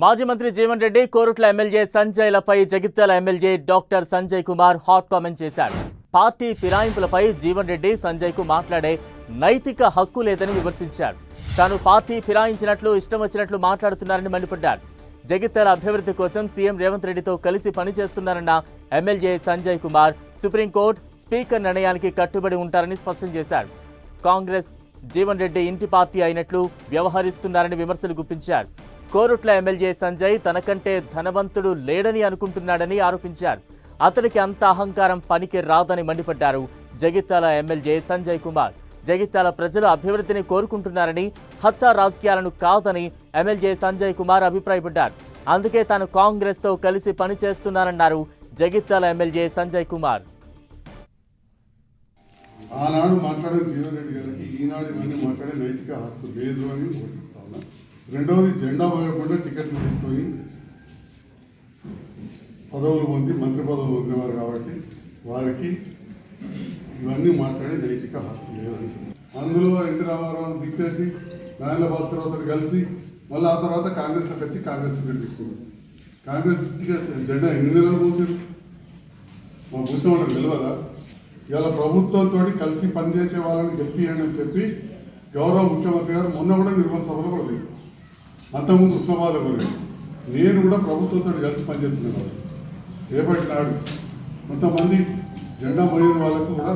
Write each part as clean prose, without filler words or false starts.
మాజీ మంత్రి జీవన్ రెడ్డి, కోరుట్ల ఎమ్మెల్యే సంజయ్లపై Jagtial MLA doctor Sanjay Kumar hot comment చేశారు. పార్టీ ఫిరాయింపులపై జీవన్ రెడ్డి, సంజయ్కు మాట్లాడే నైతిక హక్కు లేదని విమర్శించారు. తాను పార్టీ ఫిరాయించినట్లు ఇష్టం వచ్చినట్లు మాట్లాడుతున్నారని మండిపడ్డారు. జగిత్యాల అభివృద్ధి కోసం సీఎం రేవంత్ రెడ్డితో కలిసి పనిచేస్తున్నారన్న MLA Sanjay Kumar supreme court speaker నిర్ణయానికి కట్టుబడి ఉంటారని స్పష్టం చేశారు. కాంగ్రెస్ జీవన్ రెడ్డి ఇంటి పార్టీ అయినట్లు వ్యవహరిస్తున్నారని విమర్శలు గుప్పించారు. కోరుట్ల ఎమ్మెల్యే సంజయ్ తనకంటే ధనవంతుడు లేడని అనుకుంటున్నాడని ఆరోపించారు. అతనికి అంత అహంకారం పనికి రాదని మండిపడ్డారు జగిత్యాల ఎమ్మెల్యే సంజయ్ కుమార్. జగిత్యాల ప్రజలు అభివృద్ధిని కోరుకుంటున్నారని, హత్తా రాజకీయాలను కాదని ఎమ్మెల్యే సంజయ్ కుమార్ అభిప్రాయపడ్డారు. అందుకే తాను కాంగ్రెస్తో కలిసి పనిచేస్తున్నారన్నారు జగిత్యాల ఎమ్మెల్యే సంజయ్ కుమార్. ఆనాడు మాట్లాడే జీవన్ రెడ్డి గారికి ఈనాడు ఇవన్నీ మాట్లాడే నైతిక హక్కు లేదు అని చెప్తా ఉన్నా. రెండవది, జెండా పోయకుండా టికెట్లు తీసుకొని పదవులు పొంది మంత్రి పదవులు పొందినవారు కాబట్టి వారికి ఇవన్నీ మాట్లాడే నైతిక హక్కు లేదని చెప్పి అందులో ఎన్టీ రామారావు దిక్చేసి నారాయణ భాస్కర్రావుతో కలిసి మళ్ళీ ఆ తర్వాత కాంగ్రెస్లోకి వచ్చి కాంగ్రెస్ టికెట్ తీసుకున్నారు. కాంగ్రెస్ టికెట్ జెండా ఎన్ని నెలలు పూసారు? మా పూసిన వాళ్ళకి తెలియదా? ఇవాళ ప్రభుత్వంతో కలిసి పనిచేసే వాళ్ళని గెలిపియండి అని చెప్పి గౌరవ ముఖ్యమంత్రి గారు మొన్న కూడా నిర్మల సభలో కూడా లేదు. అంతకుముందు ఉస్మాబాద్లో కూడా నేను కూడా ప్రభుత్వంతో కలిసి పనిచేస్తున్నాను. రేపటి నాడు కొంతమంది జెండా మోయని వాళ్ళకు కూడా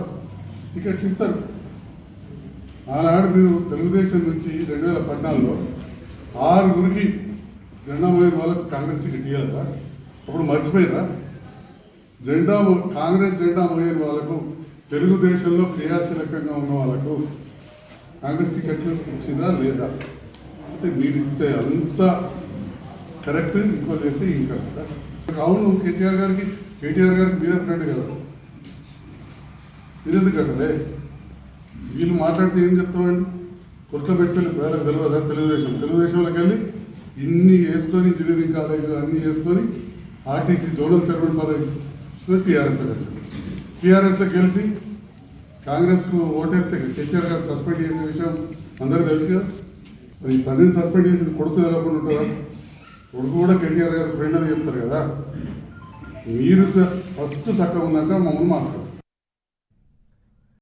టికెట్లు ఇస్తారు. ఆనాడు మీరు తెలుగుదేశం నుంచి 2014లో 6 జెండా మోయని వాళ్ళకు కాంగ్రెస్ టికెట్ ఇవ్వలేదా? అప్పుడు మర్చిపోయారా? కాంగ్రెస్ జెండా మోయని వాళ్ళకు, తెలుగుదేశంలో క్రియాశీలకంగా ఉన్న వాళ్ళకు కాంగ్రెస్ టికెట్లు ఇచ్చిందా లేదా? అంటే మీరు ఇస్తే అంత కరెక్ట్, ఇంకో చేస్తే ఇంకా అవును. కేసీఆర్ గారికి, కేటీఆర్ గారికి మీరే ఫ్రెండ్ కదా, మీరెందుకు కట్టలే? వీళ్ళు మాట్లాడితే ఏం చెప్తామండి? కొట్ల పెట్టుకెళ్ళి ప్రజలకు తెలియదా? తెలుగుదేశంలోకి వెళ్ళి ఇన్ని వేసుకొని, ఇంజనీరింగ్ కాలేజీలు అన్నీ వేసుకొని ఆర్టీసీ జోనల్ చైర్మన్ పదవి టీఆర్ఎస్లోకి వచ్చారు. టీఆర్ఎస్లో గెలిచి కాంగ్రెస్కు ఓటేస్తే కేసీఆర్ గారు సస్పెండ్ చేసే విషయం అందరూ తెలుసు కదా. మరి తండ్రిని సస్పెండ్ చేసి కొడుకు తెలవకుండా ఉంటుందా? కొడుకు కూడా కేటీఆర్ గారు ఫ్రెండ్ అని చెప్తారు కదా. మీరు ఫస్ట్ చక్కగా ఉన్నాక మమ్మల్ని మాట్లాడతారు.